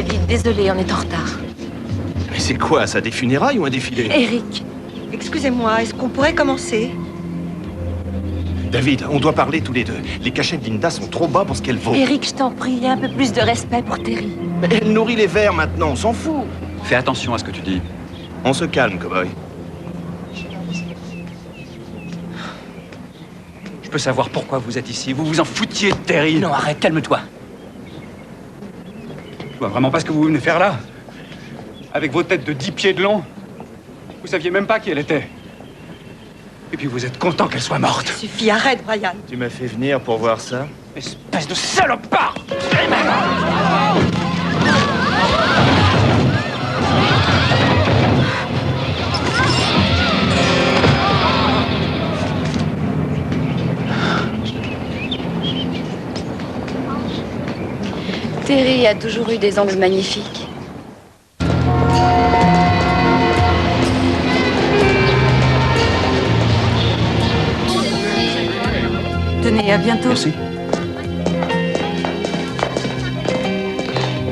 David, désolé, on est en retard. Mais c'est quoi, ça, des funérailles ou un défilé? Eric. Excusez-moi, est-ce qu'on pourrait commencer? David, on doit parler tous les deux. Les cachets de Linda sont trop bas pour ce qu'elle vaut. Eric, je t'en prie, un peu plus de respect pour Terry. Mais elle nourrit les vers maintenant, on s'en fout. Fais attention à ce que tu dis. On se calme, cowboy. Je peux savoir pourquoi vous êtes ici. Vous vous en foutiez de Terry. Non, arrête, calme-toi. Je vois vraiment pas ce que vous venez faire là. Avec vos têtes de 10 pieds de long. Vous saviez même pas qui elle était. Et puis vous êtes content qu'elle soit morte. Suffit, arrête, Brian. Tu m'as fait venir pour voir ça? Espèce de salopard! Terry a toujours eu des angles magnifiques. Tenez, à bientôt. Merci.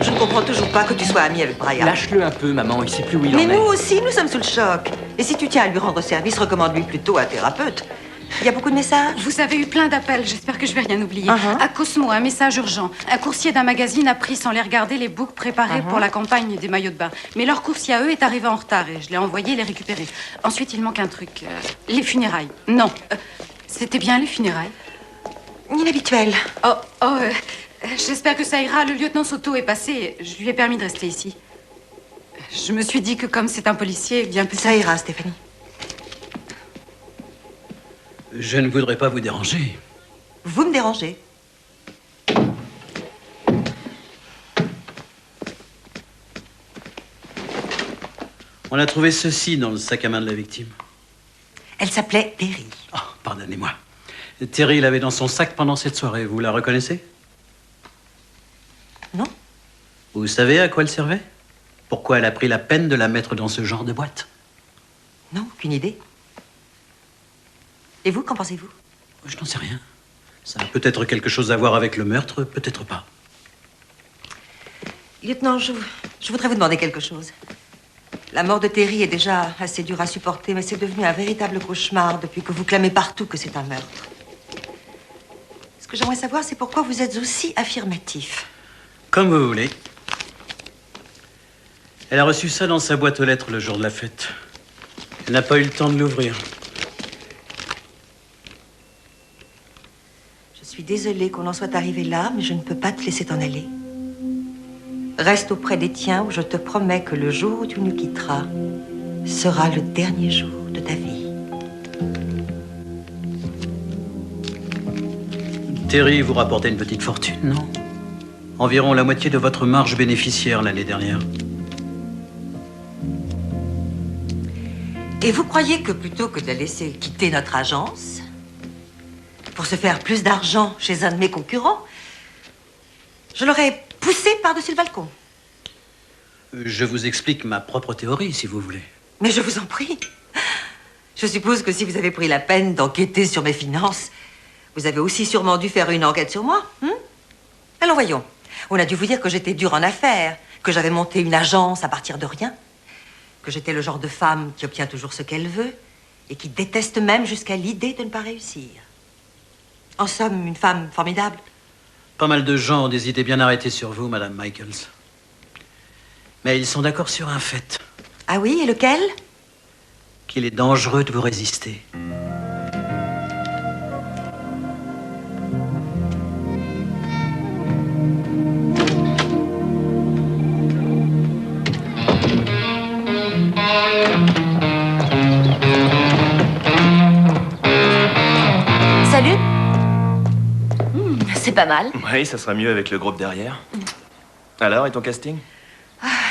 Je ne comprends toujours pas que tu sois amie avec Brian. Lâche-le un peu, maman, il sait plus où il en Mais est. nous aussi, nous sommes sous le choc. Et si tu tiens à lui rendre service, recommande-lui plutôt un thérapeute. Il y a beaucoup de messages? Vous avez eu plein d'appels, j'espère que je vais rien oublier. Uh-huh. À Cosmo, un message urgent. Un coursier d'un magazine a pris sans les regarder les books préparés pour la campagne des maillots de bain. Mais leur coursier à eux est arrivé en retard et je l'ai envoyé les récupérer. Ensuite, il manque un truc. Les funérailles. Non. C'était bien les funérailles? Inhabituel. J'espère que ça ira. Le lieutenant Soto est passé. Je lui ai permis de rester ici. Je me suis dit que comme c'est un policier, bien peut-être... Ça ira, Stéphanie. Je ne voudrais pas vous déranger. Vous me dérangez. On a trouvé ceci dans le sac à main de la victime. Elle s'appelait Terry. Oh, pardonnez-moi. Terry l'avait dans son sac pendant cette soirée. Vous la reconnaissez? Non? Vous savez à quoi elle servait? Pourquoi elle a pris la peine de la mettre dans ce genre de boîte? Non, aucune idée. Et vous, qu'en pensez-vous? Je n'en sais rien. Ça a peut-être quelque chose à voir avec le meurtre, peut-être pas. Lieutenant, je voudrais vous demander quelque chose. La mort de Terry est déjà assez dure à supporter, mais c'est devenu un véritable cauchemar depuis que vous clamez partout que c'est un meurtre. Ce que j'aimerais savoir, c'est pourquoi vous êtes aussi affirmatif. Comme vous voulez. Elle a reçu ça dans sa boîte aux lettres le jour de la fête. Elle n'a pas eu le temps de l'ouvrir. Je suis désolée qu'on en soit arrivé là, mais je ne peux pas te laisser t'en aller. Reste auprès des tiens où je te promets que le jour où tu nous quitteras sera le dernier jour de ta vie. Terry vous rapportait une petite fortune, non? Environ la moitié de votre marge bénéficiaire l'année dernière. Et vous croyez que plutôt que de la laisser quitter notre agence, pour se faire plus d'argent chez un de mes concurrents, je l'aurais poussé par-dessus le balcon? Je vous explique ma propre théorie, si vous voulez. Mais je vous en prie. Je suppose que si vous avez pris la peine d'enquêter sur mes finances, vous avez aussi sûrement dû faire une enquête sur moi. Alors voyons. On a dû vous dire que j'étais dure en affaires, que j'avais monté une agence à partir de rien, que j'étais le genre de femme qui obtient toujours ce qu'elle veut et qui déteste même jusqu'à l'idée de ne pas réussir. En somme, une femme formidable. Pas mal de gens ont des idées bien arrêtées sur vous, Madame Michaels. Mais ils sont d'accord sur un fait. Ah oui, et lequel? Qu'il est dangereux de vous résister. Salut. C'est pas mal. Oui, ça sera mieux avec le groupe derrière. Alors, et ton casting?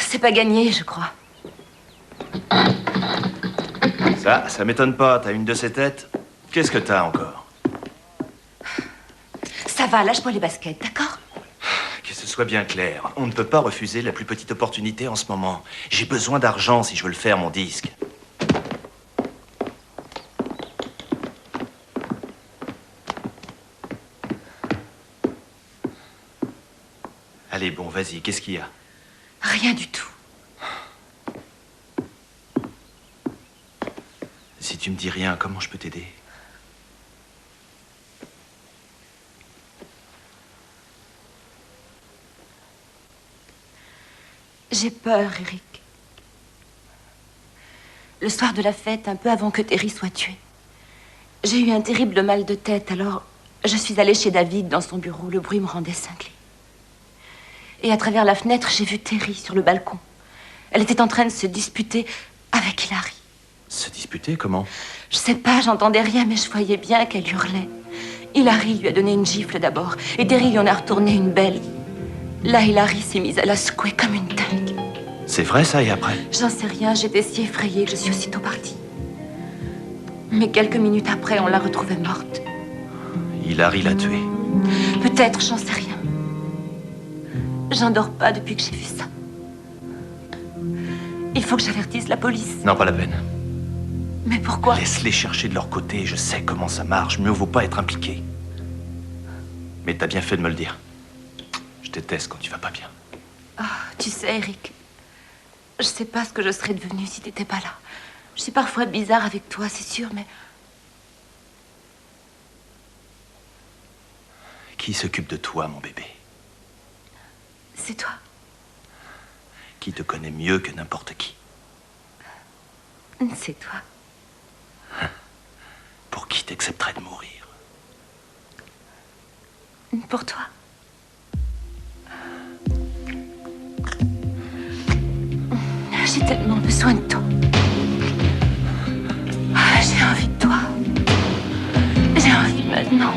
C'est pas gagné, je crois. Ça m'étonne pas. T'as une de ces têtes. Qu'est-ce que t'as encore? Ça va, lâche-moi les baskets, d'accord? Que ce soit bien clair. On ne peut pas refuser la plus petite opportunité en ce moment. J'ai besoin d'argent si je veux le faire, mon disque. Allez, bon, vas-y, qu'est-ce qu'il y a? Rien du tout. Si tu me dis rien, comment je peux t'aider? J'ai peur, Eric. Le soir de la fête, un peu avant que Terry soit tué, j'ai eu un terrible mal de tête, alors je suis allée chez David dans son bureau. Le bruit me rendait cinglée. Et à travers la fenêtre, j'ai vu Terry sur le balcon. Elle était en train de se disputer avec Hilary. Se disputer, comment? Je sais pas, j'entendais rien, mais je voyais bien qu'elle hurlait. Hilary lui a donné une gifle d'abord, et Terry lui en a retourné une belle. Là, Hilary s'est mise à la secouer comme une dingue. C'est vrai, ça, et après? J'en sais rien, j'étais si effrayée que je suis aussitôt partie. Mais quelques minutes après, on l'a retrouvée morte. Hilary l'a tuée. Peut-être, j'en sais rien. J'en dors pas depuis que j'ai vu ça. Il faut que j'avertisse la police. Non, pas la peine. Mais pourquoi? Laisse-les chercher de leur côté, je sais comment ça marche. Mieux vaut pas être impliqué. Mais t'as bien fait de me le dire. Je déteste quand tu vas pas bien. Oh, tu sais, Eric, je sais pas ce que je serais devenue si t'étais pas là. Je suis parfois bizarre avec toi, c'est sûr, mais... Qui s'occupe de toi, mon bébé? C'est toi. Qui te connaît mieux que n'importe qui? C'est toi. Pour qui t'accepterais de mourir? Pour toi. J'ai tellement besoin de toi. J'ai envie de toi. J'ai envie maintenant.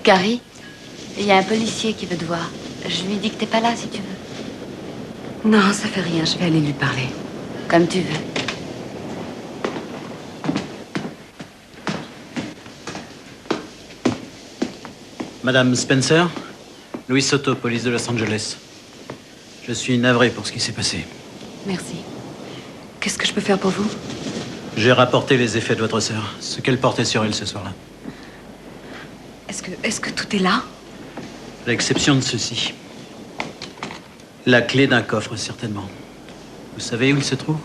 Carrie, il y a un policier qui veut te voir. Je lui dis que t'es pas là si tu veux. Non, ça fait rien, je vais aller lui parler. Comme tu veux. Madame Spencer, Louis Soto, police de Los Angeles. Je suis navré pour ce qui s'est passé. Merci. Qu'est-ce que je peux faire pour vous? J'ai rapporté les effets de votre sœur, ce qu'elle portait sur elle ce soir-là. Est-ce que tout est là? À l'exception de ceci. La clé d'un coffre, certainement. Vous savez où il se trouve?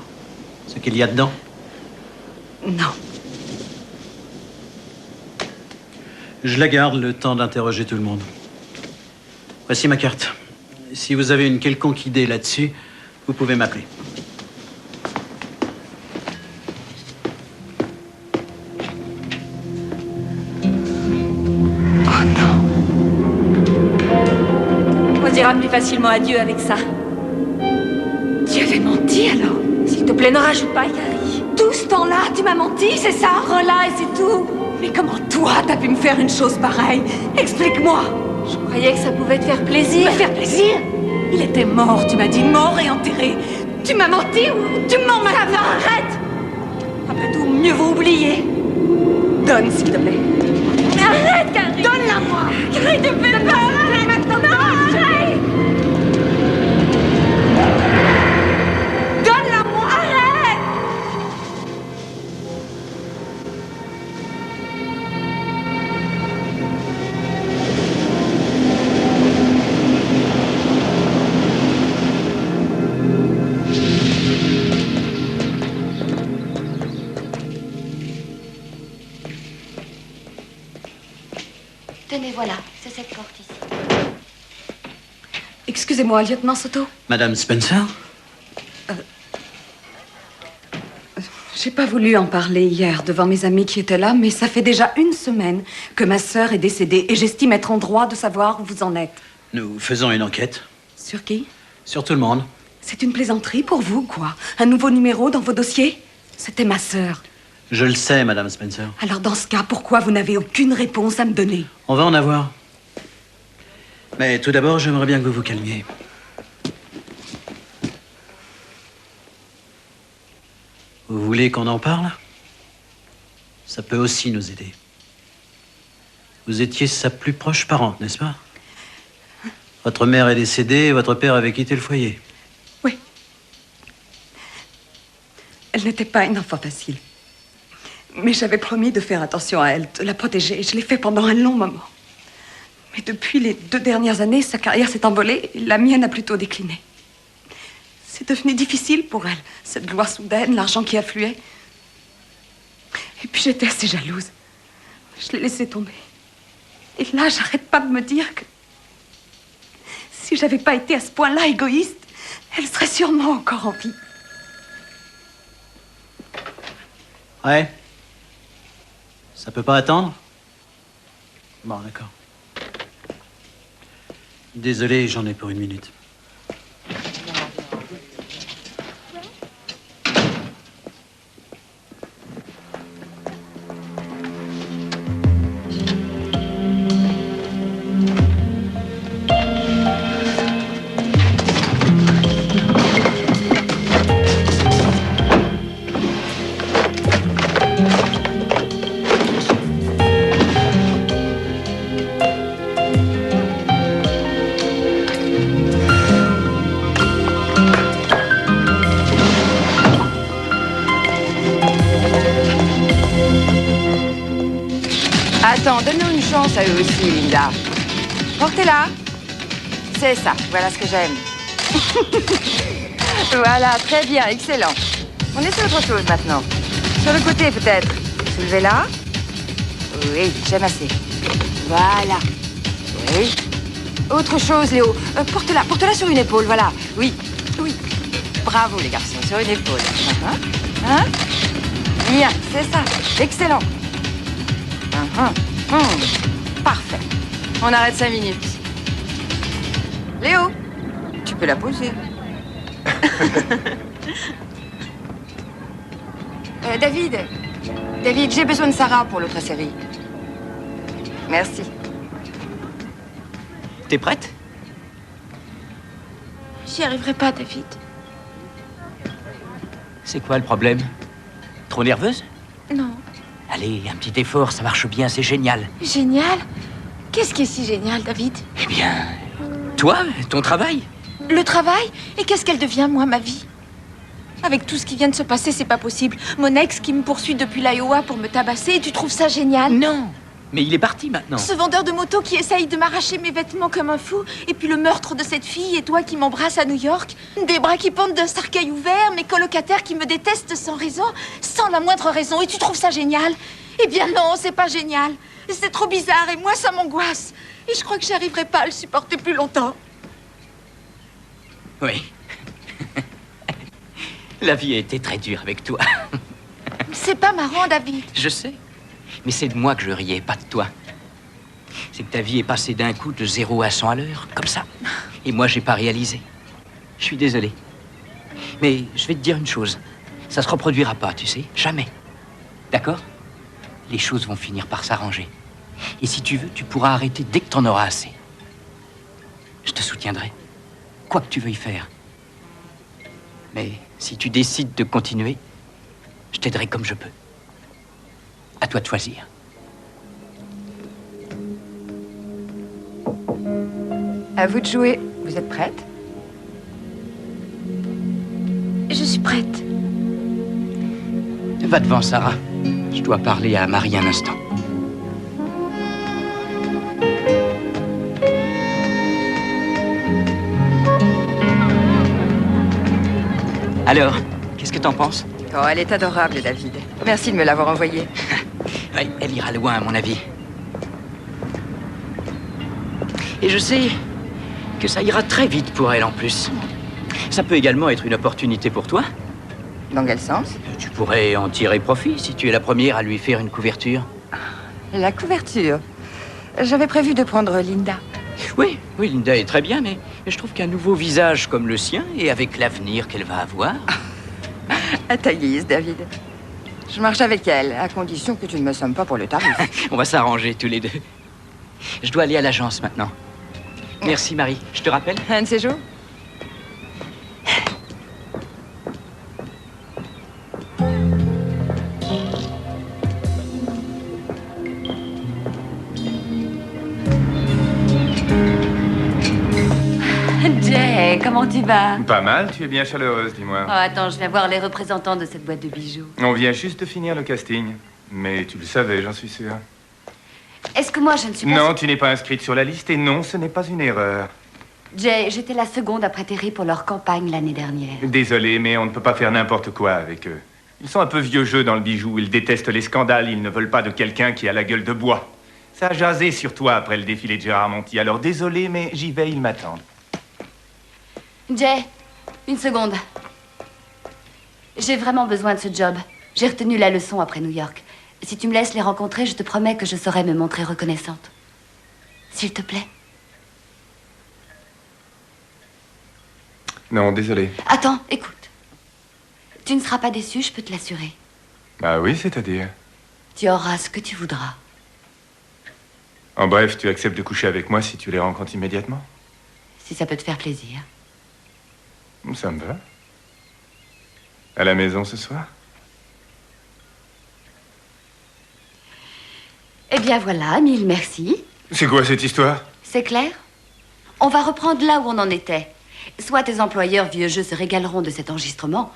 Ce qu'il y a dedans? Non. Je la garde le temps d'interroger tout le monde. Voici ma carte. Si vous avez une quelconque idée là-dessus, vous pouvez m'appeler. Oh non. On dira plus facilement adieu avec ça. Tu avais menti alors? S'il te plaît, ne rajoute pas, Carrie. Tout ce temps-là, tu m'as menti, c'est ça? Rela et c'est tout. Mais comment toi, t'as pu me faire une chose pareille? Explique-moi. Je croyais que ça pouvait te faire plaisir. Me faire plaisir? Il était mort, tu m'as dit, mort et enterré. Tu m'as menti ou tu mens maintenant? Ça va, arrête. Après tout, mieux vaut oublier. Donne, s'il te plaît. Arrête, Carrie. Donne-la-moi. Carrie, tu me fais peur. Arrête maintenant. Non, arrête. Donne-la-moi. Arrête. Tenez, voilà, c'est cette porte ici. Excusez-moi, lieutenant Soto. Madame Spencer? J'ai pas voulu en parler hier devant mes amis qui étaient là, mais ça fait déjà une semaine que ma sœur est décédée et j'estime être en droit de savoir où vous en êtes. Nous faisons une enquête. Sur qui? Sur tout le monde. C'est une plaisanterie pour vous, quoi? Un nouveau numéro dans vos dossiers? C'était ma sœur. Je le sais, Madame Spencer. Alors dans ce cas, pourquoi vous n'avez aucune réponse à me donner? On va en avoir. Mais tout d'abord, j'aimerais bien que vous vous calmiez. Vous voulez qu'on en parle? ça peut aussi nous aider. Vous étiez sa plus proche parente, n'est-ce pas? Votre mère est décédée et votre père avait quitté le foyer. Oui. Elle n'était pas une enfant facile. Mais j'avais promis de faire attention à elle, de la protéger. Et je l'ai fait pendant un long moment. Mais depuis les 2 dernières années, sa carrière s'est envolée et la mienne a plutôt décliné. C'est devenu difficile pour elle, cette gloire soudaine, l'argent qui affluait. Et puis j'étais assez jalouse. Je l'ai laissé tomber. Et là, j'arrête pas de me dire que si j'avais pas été à ce point-là égoïste, elle serait sûrement encore en vie. Ouais. Ça peut pas attendre? Bon, d'accord. Désolé, j'en ai pour 1 minute. Attends, donne-nous une chance à eux aussi, Linda. Portez-la. C'est ça, voilà ce que j'aime. Voilà, très bien, excellent. On est sur autre chose maintenant. Sur le côté, peut-être. Soulevez-la. Oui, j'aime assez. Voilà. Oui. Autre chose, Léo. Porte-la sur une épaule, voilà. Oui, oui. Bravo, les garçons, sur une épaule. Hein? Bien, c'est ça. Excellent. Parfait. On arrête 5 minutes. Léo, tu peux la poser. David, j'ai besoin de Sarah pour l'autre série. Merci. T'es prête? J'y arriverai pas, David. C'est quoi le problème? Trop nerveuse? Non. Allez, un petit effort, ça marche bien, c'est génial. Génial? Qu'est-ce qui est si génial, David? Eh bien, toi, ton travail. Le travail? Et qu'est-ce qu'elle devient, moi, ma vie? Avec tout ce qui vient de se passer, c'est pas possible. Mon ex qui me poursuit depuis l'Iowa pour me tabasser, et tu trouves ça génial? Non, mais il est parti maintenant. Ce vendeur de moto qui essaye de m'arracher mes vêtements comme un fou, et puis le meurtre de cette fille, et toi qui m'embrasses à New York, des bras qui pendent d'un cercueil ouvert, mes colocataires qui me détestent sans raison, sans la moindre raison, et tu trouves ça génial? Eh bien non, c'est pas génial. C'est trop bizarre, et moi, ça m'angoisse. Et je crois que j'arriverai pas à le supporter plus longtemps. Oui. La vie a été très dure avec toi. C'est pas marrant, David. Je sais. Mais c'est de moi que je riais, pas de toi. C'est que ta vie est passée d'un coup de 0 à 100 à l'heure, comme ça. Et moi, j'ai pas réalisé. Je suis désolé. Mais je vais te dire une chose. Ça se reproduira pas, tu sais. Jamais. D'accord? Les choses vont finir par s'arranger. Et si tu veux, tu pourras arrêter dès que t'en auras assez. Je te soutiendrai. Quoi que tu veuilles faire. Mais si tu décides de continuer, je t'aiderai comme je peux. À toi de choisir. À vous de jouer. Vous êtes prête? Je suis prête. Va devant, Sarah. Je dois parler à Marie un instant. Alors, qu'est-ce que t'en penses? Oh, elle est adorable, David. Merci de me l'avoir envoyée. Oui, elle ira loin, à mon avis. Et je sais que ça ira très vite pour elle, en plus. Ça peut également être une opportunité pour toi. Dans quel sens? Tu pourrais en tirer profit si tu es la première à lui faire une couverture. La couverture. J'avais prévu de prendre Linda. Oui, Linda est très bien, mais je trouve qu'un nouveau visage comme le sien, et avec l'avenir qu'elle va avoir... À ta guise, David. Je marche avec elle, à condition que tu ne me sommes pas pour le tarif. On va s'arranger tous les deux. Je dois aller à l'agence maintenant. Merci, Marie. Je te rappelle? Un de ces jours? comment tu vas? Pas mal, tu es bien chaleureuse, dis-moi. Oh, attends, je viens voir les représentants de cette boîte de bijoux. On vient juste de finir le casting. Mais tu le savais, j'en suis sûr. Est-ce que moi, je ne suis pas... Non, tu n'es pas inscrite sur la liste et non, ce n'est pas une erreur. Jay, j'étais la seconde après Terry pour leur campagne l'année dernière. Désolé, mais on ne peut pas faire n'importe quoi avec eux. Ils sont un peu vieux jeu dans le bijou, ils détestent les scandales, ils ne veulent pas de quelqu'un qui a la gueule de bois. Ça a jasé sur toi après le défilé de Gérard Monti, alors désolé, mais j'y vais, ils m'attendent. Jay, une seconde. J'ai vraiment besoin de ce job. J'ai retenu la leçon après New York. Si tu me laisses les rencontrer, je te promets que je saurai me montrer reconnaissante. S'il te plaît. Non, désolé. Attends, écoute. Tu ne seras pas déçu, je peux te l'assurer. Bah oui, c'est-à-dire. Tu auras ce que tu voudras. En bref, tu acceptes de coucher avec moi si tu les rencontres immédiatement? Si ça peut te faire plaisir. Ça me va. À la maison ce soir? Eh bien voilà, mille merci. C'est quoi cette histoire? C'est clair? On va reprendre là où on en était. Soit tes employeurs vieux jeux se régaleront de cet enregistrement,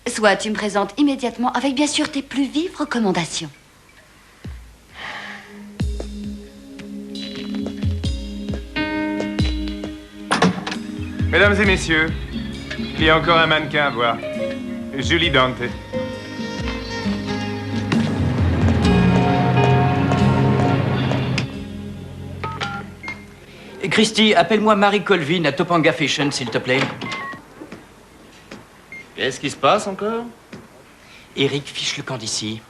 soit tu me présentes immédiatement avec bien sûr tes plus vives recommandations. Mesdames et messieurs, il y a encore un mannequin à voir. Julie Dante. Christy, appelle-moi Marie Colvin à Topanga Fashion, s'il te plaît. Qu'est-ce qui se passe encore? Eric fiche le camp d'ici.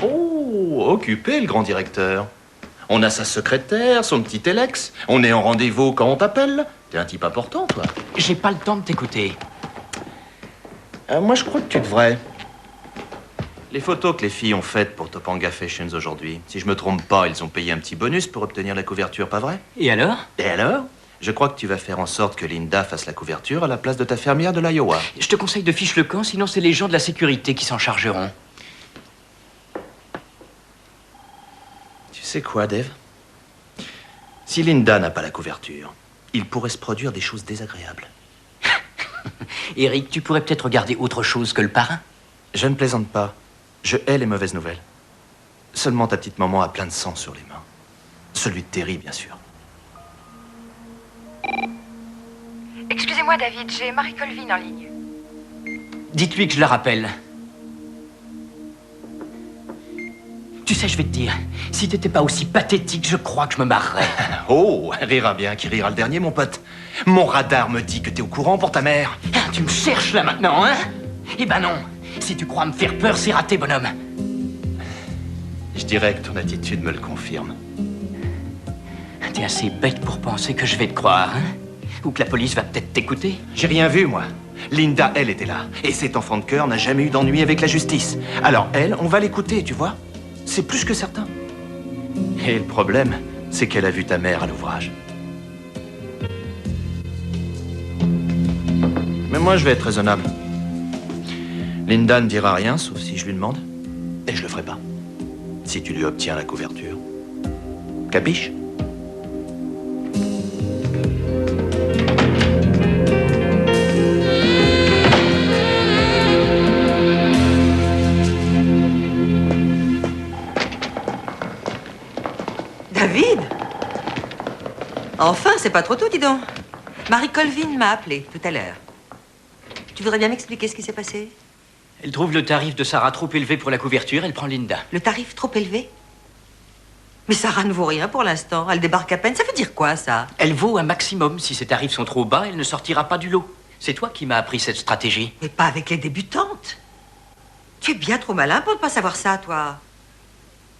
Oh, occupé, le grand directeur. On a sa secrétaire, son petit Telex. On est en rendez-vous quand on t'appelle. T'es un type important, toi. J'ai pas le temps de t'écouter. Moi, je crois que tu devrais. Les photos que les filles ont faites pour Topanga Fashions aujourd'hui, si je me trompe pas, ils ont payé un petit bonus pour obtenir la couverture, pas vrai? Et alors? Et alors? Je crois que tu vas faire en sorte que Linda fasse la couverture à la place de ta fermière de l'Iowa. Je te conseille de fiche le camp, sinon c'est les gens de la sécurité qui s'en chargeront. Tu sais quoi, Dave? Si Linda n'a pas la couverture, il pourrait se produire des choses désagréables. Eric, tu pourrais peut-être regarder autre chose que le parrain? Je ne plaisante pas. Je hais les mauvaises nouvelles. Seulement ta petite maman a plein de sang sur les mains. Celui de Terry, bien sûr. Excusez-moi, David, j'ai Marie Colvin en ligne. Dites-lui que je la rappelle. Tu sais, je vais te dire, si t'étais pas aussi pathétique, je crois que je me marrerais. Oh, rira bien qui rira le dernier, mon pote. Mon radar me dit que t'es au courant pour ta mère. Ah, tu me cherches là maintenant, hein? Eh ben non. Si tu crois me faire peur, c'est raté, bonhomme. Je dirais que ton attitude me le confirme. T'es assez bête pour penser que je vais te croire, hein? Ou que la police va peut-être t'écouter. J'ai rien vu, moi. Linda, elle, était là. Et cet enfant de cœur n'a jamais eu d'ennui avec la justice. Alors elle, on va l'écouter, tu vois? C'est plus que certain. Et le problème, c'est qu'elle a vu ta mère à l'ouvrage. Mais moi, je vais être raisonnable. Linda ne dira rien, sauf si je lui demande. Et je le ferai pas. Si tu lui obtiens la couverture. Capiche? David? Enfin, c'est pas trop tôt, dis donc. Marie Colvin m'a appelé tout à l'heure. Tu voudrais bien m'expliquer ce qui s'est passé? Elle trouve le tarif de Sarah trop élevé pour la couverture, elle prend Linda. Le tarif trop élevé? Mais Sarah ne vaut rien pour l'instant. Elle débarque à peine. Ça veut dire quoi, ça? Elle vaut un maximum. Si ses tarifs sont trop bas, elle ne sortira pas du lot. C'est toi qui m'as appris cette stratégie. Mais pas avec les débutantes. Tu es bien trop malin pour ne pas savoir ça, toi.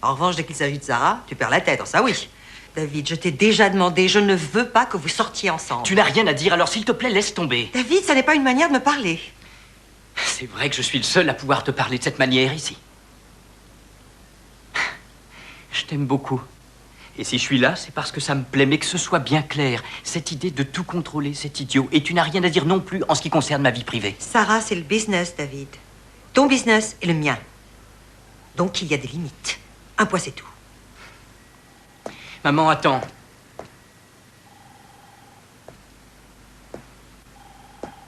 En revanche, dès qu'il s'agit de Sarah, tu perds la tête. Ça, oui. David, je t'ai déjà demandé. Je ne veux pas que vous sortiez ensemble. Tu n'as rien à dire, alors s'il te plaît, laisse tomber. David, ça n'est pas une manière de me parler. C'est vrai que je suis le seul à pouvoir te parler de cette manière ici. Je t'aime beaucoup. Et si je suis là, c'est parce que ça me plaît, mais que ce soit bien clair. Cette idée de tout contrôler, c'est idiot. Et tu n'as rien à dire non plus en ce qui concerne ma vie privée. Sarah, c'est le business, David. Ton business et le mien. Donc, il y a des limites. Un point, c'est tout. Maman, attends.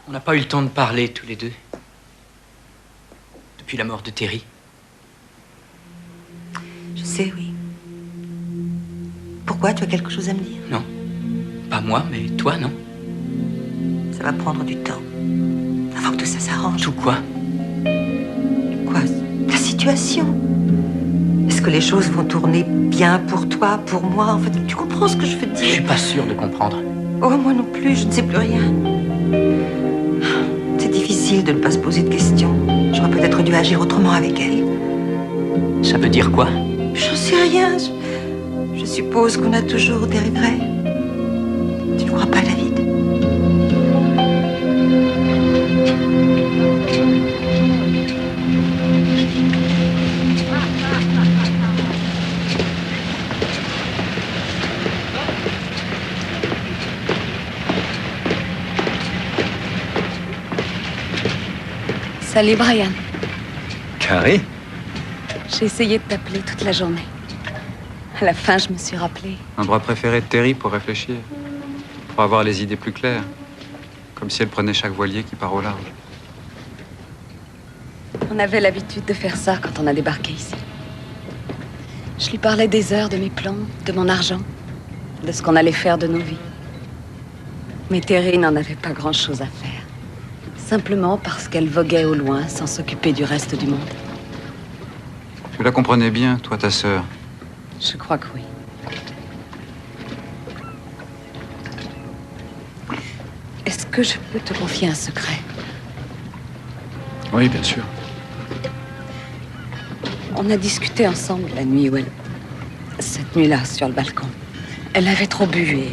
On n'a pas eu le temps de parler tous les deux. Depuis la mort de Terry. Je sais, oui. Pourquoi? Tu as quelque chose à me dire? Non. Pas moi, mais toi, non. Ça va prendre du temps. Avant que tout ça s'arrange. Tout quoi? Quoi? La situation. Est-ce que les choses vont tourner bien pour toi, pour moi? En fait, tu comprends ce que je veux dire? Je suis pas sûr de comprendre. Oh, moi non plus, je ne sais plus rien. C'est difficile de ne pas se poser de questions. J'aurais peut-être dû agir autrement avec elle. Ça veut dire quoi? J'en sais rien. Je suppose qu'on a toujours des regrets. Tu ne crois pas, David? Salut, Brian. Carrie? J'ai essayé de t'appeler toute la journée. À la fin, je me suis rappelé. L'endroit préféré de Terry pour réfléchir. Pour avoir les idées plus claires. Comme si elle prenait chaque voilier qui part au large. On avait l'habitude de faire ça quand on a débarqué ici. Je lui parlais des heures, de mes plans, de mon argent, de ce qu'on allait faire de nos vies. Mais Terry n'en avait pas grand-chose à faire. Simplement parce qu'elle voguait au loin sans s'occuper du reste du monde. Tu la comprenais bien, toi, ta sœur. Je crois que oui. Est-ce que je peux te confier un secret? Oui, bien sûr. On a discuté ensemble la nuit où elle... Cette nuit-là, sur le balcon. Elle avait trop bu et...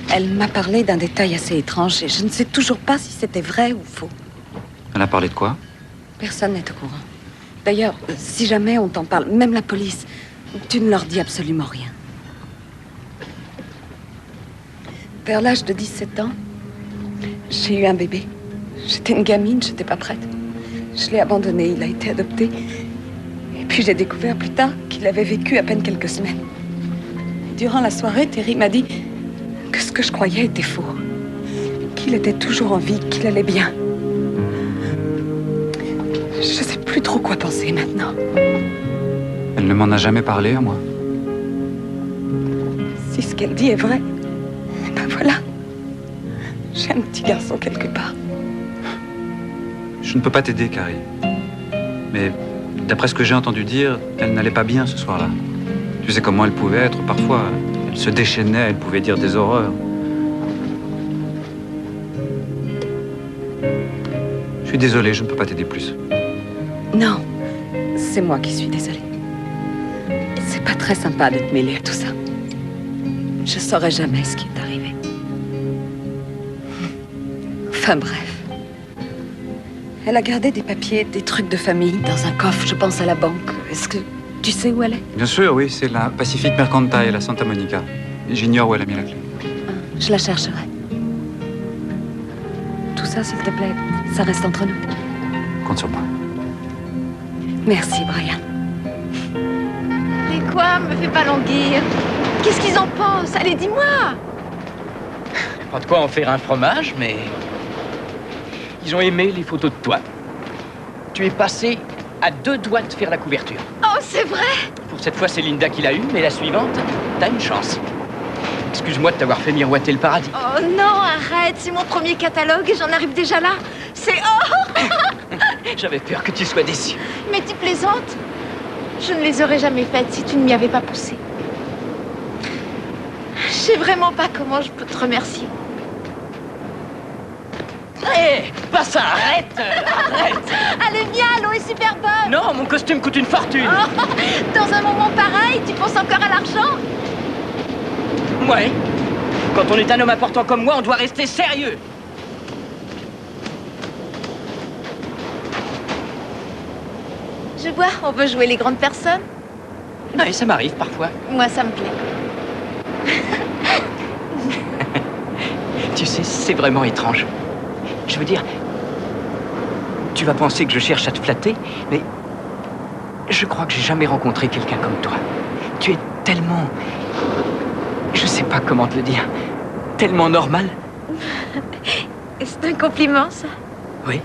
Elle m'a parlé d'un détail assez étrange et je ne sais toujours pas si c'était vrai ou faux. Elle a parlé de quoi? Personne n'est au courant. D'ailleurs, si jamais on t'en parle, même la police, tu ne leur dis absolument rien. Vers l'âge de 17 ans, j'ai eu un bébé. J'étais une gamine, j'étais pas prête. Je l'ai abandonné, il a été adopté. Et puis j'ai découvert plus tard qu'il avait vécu à peine quelques semaines. Durant la soirée, Terry m'a dit que ce que je croyais était faux. Qu'il était toujours en vie, qu'il allait bien. Je sais plus trop quoi penser maintenant. Elle ne m'en a jamais parlé à moi. Si ce qu'elle dit est vrai, ben voilà. J'ai un petit garçon quelque part. Je ne peux pas t'aider, Carrie. Mais d'après ce que j'ai entendu dire, elle n'allait pas bien ce soir-là. Tu sais comment elle pouvait être parfois. Elle se déchaînait, elle pouvait dire des horreurs. Je suis désolé, je ne peux pas t'aider plus. Non, c'est moi qui suis désolée. C'est pas très sympa de te mêler à tout ça. Je saurais jamais ce qui est arrivé. Enfin bref. Elle a gardé des papiers, des trucs de famille dans un coffre, je pense à la banque. Est-ce que tu sais où elle est? Bien sûr, oui, c'est la Pacific Mercantile à Santa Monica. J'ignore où elle a mis la clé. Je la chercherai. Tout ça, s'il te plaît, ça reste entre nous. Compte sur moi. Merci, Brian. Mais quoi? Me fais pas languir. Qu'est-ce qu'ils en pensent? Allez, dis-moi. Pas de quoi en faire un fromage, mais... Ils ont aimé les photos de toi. Tu es passé à 2 doigts de faire la couverture. Oh, c'est vrai? Pour cette fois, c'est Linda qui l'a eu, mais la suivante, t'as une chance. Excuse-moi de t'avoir fait miroiter le paradis. Oh non, arrête, c'est mon premier catalogue et j'en arrive déjà là. C'est... Oh! J'avais peur que tu sois déçu. Mais tu plaisantes? Je ne les aurais jamais faites si tu ne m'y avais pas poussé. Je sais vraiment pas comment je peux te remercier. Hé, pas ça, arrête, arrête. Allez, viens, l'eau est super bonne. Non, mon costume coûte une fortune. Oh, dans un moment pareil, tu penses encore à l'argent? Ouais. Quand on est un homme important comme moi, on doit rester sérieux. Je vois, on veut jouer les grandes personnes. Ouais, ça m'arrive parfois. Moi, ça me plaît. Tu sais, c'est vraiment étrange. Je veux dire, tu vas penser que je cherche à te flatter, mais je crois que j'ai jamais rencontré quelqu'un comme toi. Tu es tellement... Je sais pas comment te le dire. Tellement normal. C'est un compliment, ça? Oui.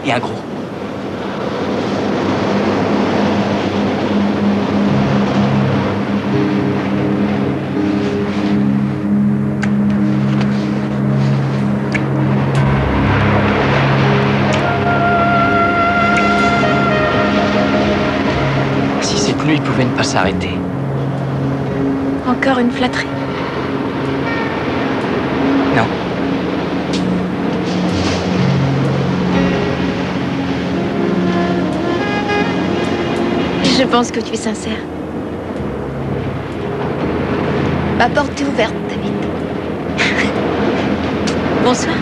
Et un gros. Si cette pluie pouvait ne pas s'arrêter. Encore une flatterie? Non. Je pense que tu es sincère. Ma porte est ouverte, David. Bonsoir.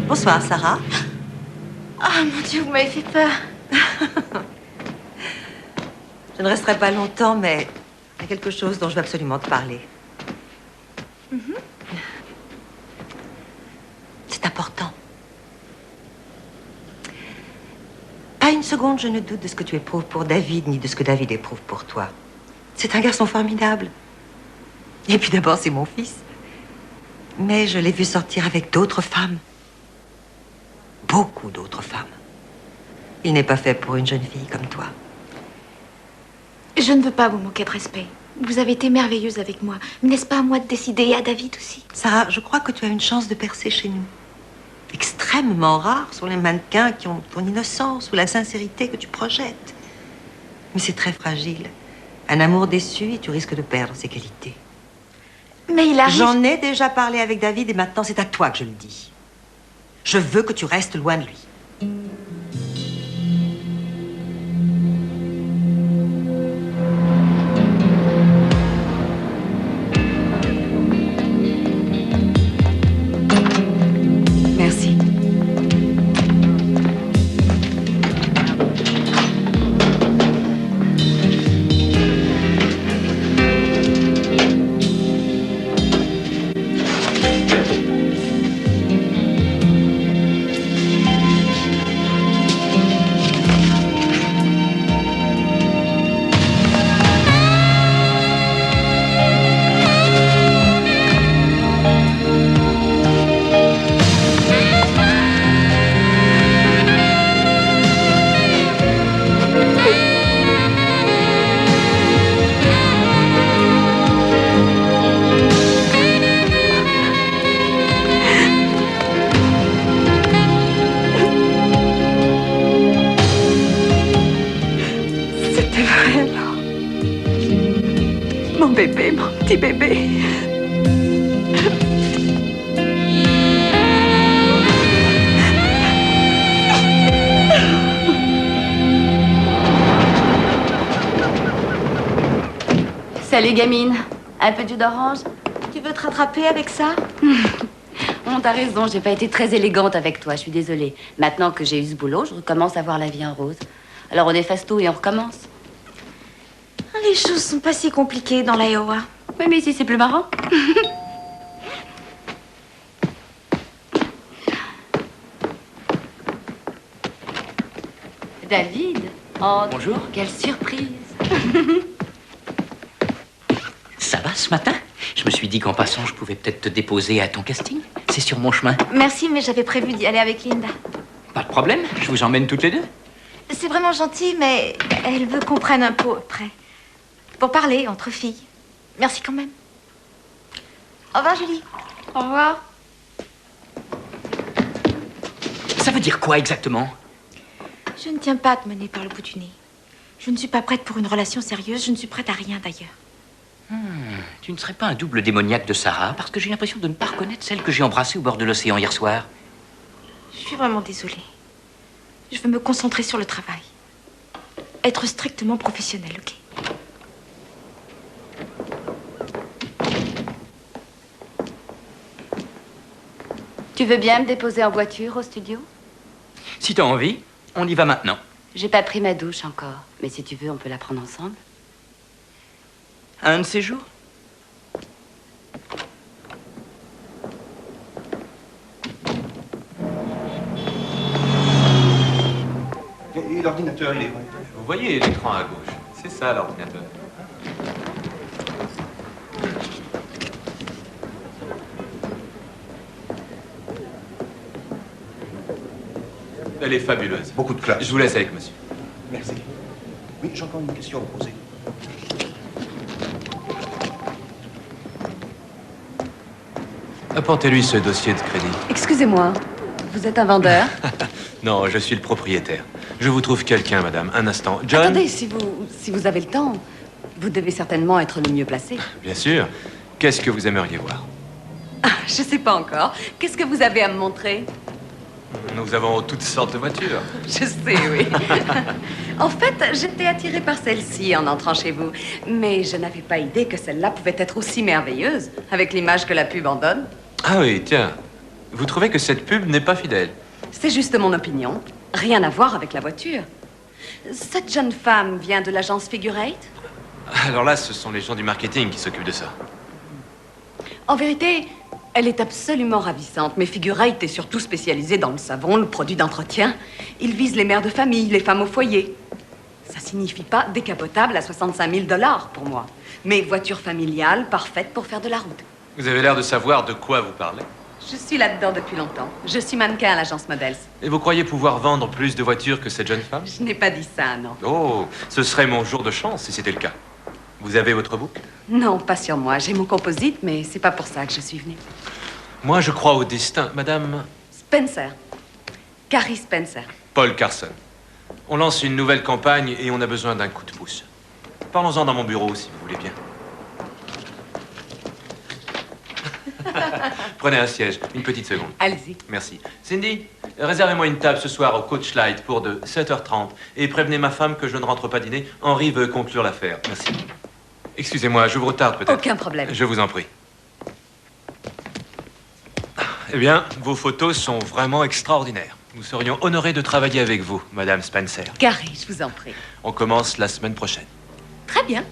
Bonsoir, Sarah. Ah, mon Dieu, vous m'avez fait peur. Je ne resterai pas longtemps, mais il y a quelque chose dont je veux absolument te parler. C'est important. Pas une seconde, je ne doute de ce que tu éprouves pour David, ni de ce que David éprouve pour toi. C'est un garçon formidable. Et puis d'abord, c'est mon fils. Mais je l'ai vu sortir avec d'autres femmes. Beaucoup d'autres femmes. Il n'est pas fait pour une jeune fille comme toi. Je ne veux pas vous manquer de respect. Vous avez été merveilleuse avec moi. Mais n'est-ce pas à moi de décider, et à David aussi? Sarah, je crois que tu as une chance de percer chez nous. Extrêmement rares sont les mannequins qui ont ton innocence ou la sincérité que tu projettes. Mais c'est très fragile. Un amour déçu et tu risques de perdre ses qualités. Mais il arrive... J'en ai déjà parlé avec David et maintenant c'est à toi que je le dis. Je veux que tu restes loin de lui. Merci. Bébé, mon petit bébé. Salut, gamine. Un peu de jus d'orange? Tu veux te rattraper avec ça? On t'a raison, j'ai pas été très élégante avec toi, je suis désolée. Maintenant que j'ai eu ce boulot, je recommence à voir la vie en rose. Alors on efface tout et on recommence. Les choses sont pas si compliquées dans l'Iowa. Oui, mais ici c'est plus marrant. David. Oh, bonjour. Quelle surprise. Ça va ce matin? Je me suis dit qu'en passant, je pouvais peut-être te déposer à ton casting. C'est sur mon chemin. Merci, mais j'avais prévu d'y aller avec Linda. Pas de problème, je vous emmène toutes les deux. C'est vraiment gentil, mais elle veut qu'on prenne un pot après. Pour parler entre filles. Merci quand même. Au revoir, Julie. Au revoir. Ça veut dire quoi exactement? Je ne tiens pas à te mener par le bout du nez. Je ne suis pas prête pour une relation sérieuse. Je ne suis prête à rien d'ailleurs. Tu ne serais pas un double démoniaque de Sarah? Parce que j'ai l'impression de ne pas reconnaître celle que j'ai embrassée au bord de l'océan hier soir. Je suis vraiment désolée. Je veux me concentrer sur le travail. Être strictement professionnelle, ok? Tu veux bien me déposer en voiture au studio? Si t'as envie, on y va maintenant. J'ai pas pris ma douche encore, mais si tu veux, on peut la prendre ensemble. Un de ces jours? l'ordinateur, il est... Vous voyez l'écran à gauche? C'est ça l'ordinateur. Elle est fabuleuse. Beaucoup de classe. Je vous laisse avec monsieur. Merci. Oui, j'ai encore une question à vous poser. Apportez-lui ce dossier de crédit. Excusez-moi, vous êtes un vendeur? Non, je suis le propriétaire. Je vous trouve quelqu'un, madame. Un instant. John? Attendez, si vous avez le temps, vous devez certainement être le mieux placé. Bien sûr. Qu'est-ce que vous aimeriez voir? Ah, je sais pas encore. Qu'est-ce que vous avez à me montrer? Nous avons toutes sortes de voitures. Je sais, oui. En fait, j'étais attirée par celle-ci en entrant chez vous. Mais je n'avais pas idée que celle-là pouvait être aussi merveilleuse, avec l'image que la pub en donne. Ah oui, tiens. Vous trouvez que cette pub n'est pas fidèle? C'est juste mon opinion. Rien à voir avec la voiture. Cette jeune femme vient de l'agence Figure 8? Alors là, ce sont les gens du marketing qui s'occupent de ça. En vérité, elle est absolument ravissante, mais Figure 8 est surtout spécialisée dans le savon, le produit d'entretien. Il vise les mères de famille, les femmes au foyer. Ça signifie pas décapotable à 65 000 $ pour moi, mais voiture familiale parfaite pour faire de la route. Vous avez l'air de savoir de quoi vous parlez. Je suis là-dedans depuis longtemps. Je suis mannequin à l'agence Models. Et vous croyez pouvoir vendre plus de voitures que cette jeune femme? Je n'ai pas dit ça, non. Oh, ce serait mon jour de chance si c'était le cas. Vous avez votre bouc? Non, pas sur moi. J'ai mon composite, mais c'est pas pour ça que je suis venue. Moi, je crois au destin. Madame... Spencer. Carrie Spencer. Paul Carson. On lance une nouvelle campagne et on a besoin d'un coup de pouce. Parlons-en dans mon bureau, si vous voulez bien. Prenez un siège, une petite seconde. Allez-y. Merci. Cindy, réservez-moi une table ce soir au Coach Light pour de 7h30 et prévenez ma femme que je ne rentre pas dîner. Henri veut conclure l'affaire. Merci. Excusez-moi, je vous retarde peut-être. Aucun problème. Je vous en prie. Eh bien, vos photos sont vraiment extraordinaires. Nous serions honorés de travailler avec vous, Madame Spencer. Carrie, je vous en prie. On commence la semaine prochaine. Très bien.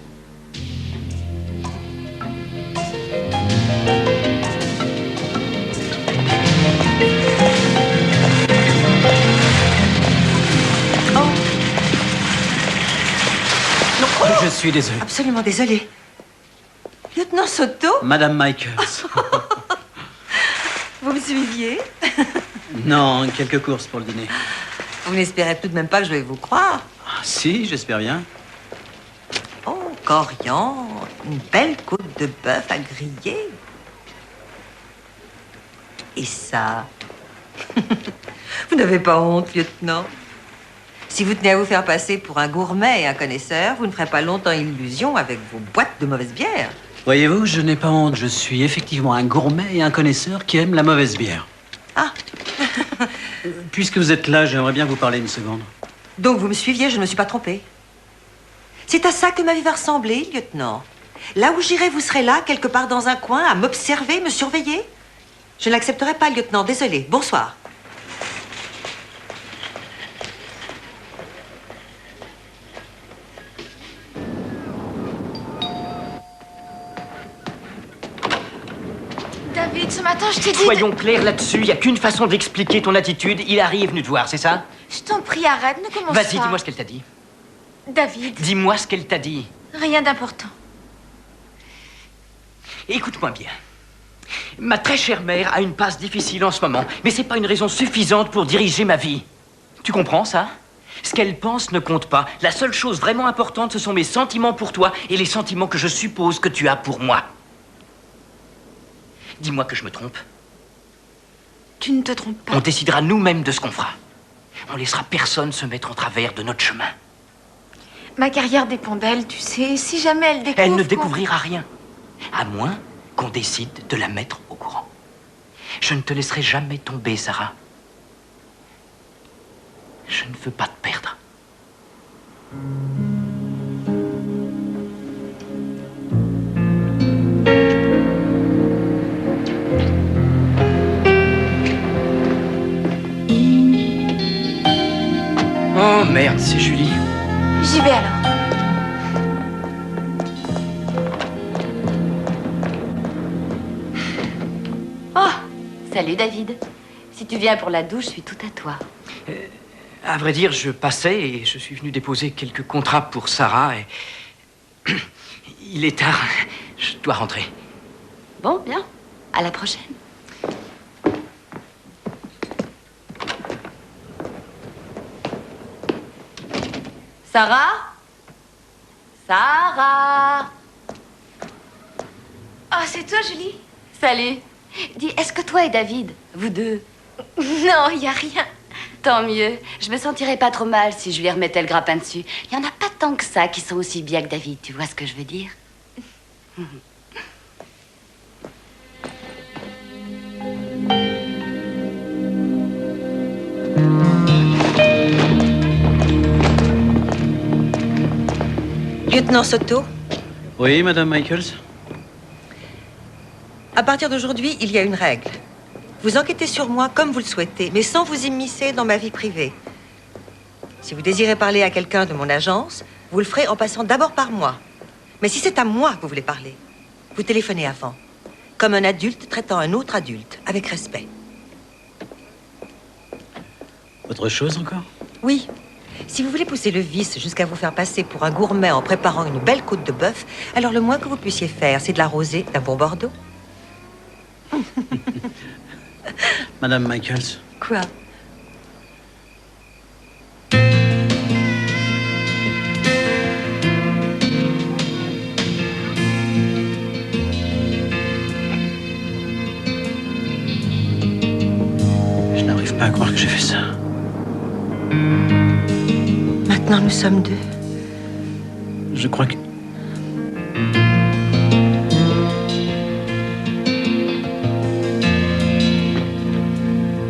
Je suis désolé. Absolument désolé. Lieutenant Soto? Madame Michaels. Vous me suiviez? Non, quelques courses pour le dîner. Vous n'espérez tout de même pas que je vais vous croire? Ah, si, j'espère bien. Oh, coriandre, une belle côte de bœuf à griller. Et ça? Vous n'avez pas honte, lieutenant? Si vous tenez à vous faire passer pour un gourmet et un connaisseur, vous ne ferez pas longtemps illusion avec vos boîtes de mauvaise bière. Voyez-vous, je n'ai pas honte. Je suis effectivement un gourmet et un connaisseur qui aime la mauvaise bière. Ah. Puisque vous êtes là, j'aimerais bien vous parler une seconde. Donc vous me suiviez, je ne me suis pas trompée. C'est à ça que ma vie va ressembler, lieutenant. Là où j'irai, vous serez là, quelque part dans un coin, à m'observer, me surveiller. Je n'accepterai pas, lieutenant. Désolé. Bonsoir. David, ce matin, je t'ai dit... Soyons clairs là-dessus, il n'y a qu'une façon d'expliquer ton attitude. Il est venu te voir, c'est ça? Je t'en prie, arrête, ne commence pas. Vas-y, dis-moi ce qu'elle t'a dit. David. Dis-moi ce qu'elle t'a dit. Rien d'important. Écoute-moi bien. Ma très chère mère a une passe difficile en ce moment, mais c'est pas une raison suffisante pour diriger ma vie. Tu comprends ça? Ce qu'elle pense ne compte pas. La seule chose vraiment importante, ce sont mes sentiments pour toi et les sentiments que je suppose que tu as pour moi. Dis-moi que je me trompe. Tu ne te trompes pas. On décidera nous-mêmes de ce qu'on fera. On laissera personne se mettre en travers de notre chemin. Ma carrière dépend d'elle, tu sais. Si jamais elle découvre... Elle ne découvrira rien. À moins qu'on décide de la mettre au courant. Je ne te laisserai jamais tomber, Sarah. Je ne veux pas te perdre. Oh merde, c'est Julie. J'y vais alors. Oh, salut David. Si tu viens pour la douche, je suis tout à toi. À vrai dire, je passais et je suis venu déposer quelques contrats pour Sarah et... Il est tard. Je dois rentrer. Bon, bien. À la prochaine. Sarah? Sarah? Oh, c'est toi, Julie? Salut. Dis, est-ce que toi et David, vous deux... Non, il y a rien. Tant mieux. Je me sentirais pas trop mal si je lui remettais le grappin dessus. Il y en a pas tant que ça qui sont aussi bien que David. Tu vois ce que je veux dire? Lieutenant Soto? Oui, Madame Michaels? À partir d'aujourd'hui, il y a une règle. Vous enquêtez sur moi comme vous le souhaitez, mais sans vous immiscer dans ma vie privée. Si vous désirez parler à quelqu'un de mon agence, vous le ferez en passant d'abord par moi. Mais si c'est à moi que vous voulez parler, vous téléphonez avant. Comme un adulte traitant un autre adulte, avec respect. Autre chose encore? Oui. Si vous voulez pousser le vice jusqu'à vous faire passer pour un gourmet en préparant une belle côte de bœuf, alors le moins que vous puissiez faire, c'est de l'arroser d'un bon Bordeaux. Madame Michaels? Quoi? Je n'arrive pas à croire que j'ai fait ça. Maintenant, nous sommes deux. Je crois que...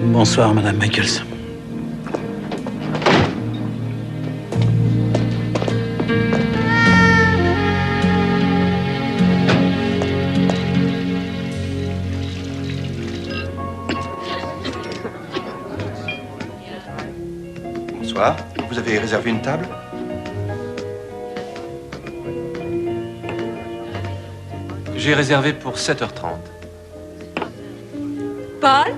Bonsoir, Madame Michaels. Bonsoir. Vous avez réservé une table? J'ai réservé pour 7h30. Paul?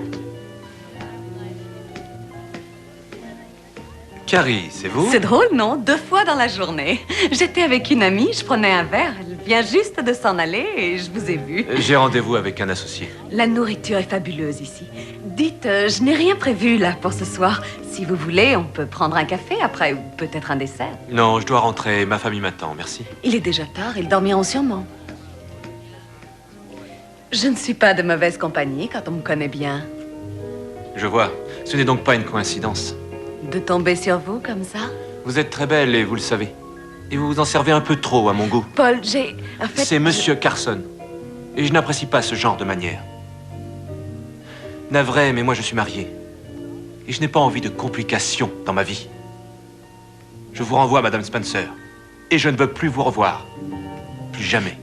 Carrie, c'est vous? C'est drôle, non? 2 fois dans la journée. J'étais avec une amie, je prenais un verre. Elle vient juste de s'en aller et je vous ai vu. J'ai rendez-vous avec un associé. La nourriture est fabuleuse ici. Dites, je n'ai rien prévu là pour ce soir. Si vous voulez, on peut prendre un café après ou peut-être un dessert. Non, je dois rentrer. Ma famille m'attend, merci. Il est déjà tard, ils dormiront sûrement. Je ne suis pas de mauvaise compagnie quand on me connaît bien. Je vois. Ce n'est donc pas une coïncidence. De tomber sur vous comme ça? Vous êtes très belle et vous le savez. Et vous vous en servez un peu trop à mon goût. Paul, j'ai... En fait, c'est Monsieur Carson. Et je n'apprécie pas ce genre de manière. Navré, mais moi je suis marié. Et je n'ai pas envie de complications dans ma vie. Je vous renvoie, Madame Spencer. Et je ne veux plus vous revoir. Plus jamais.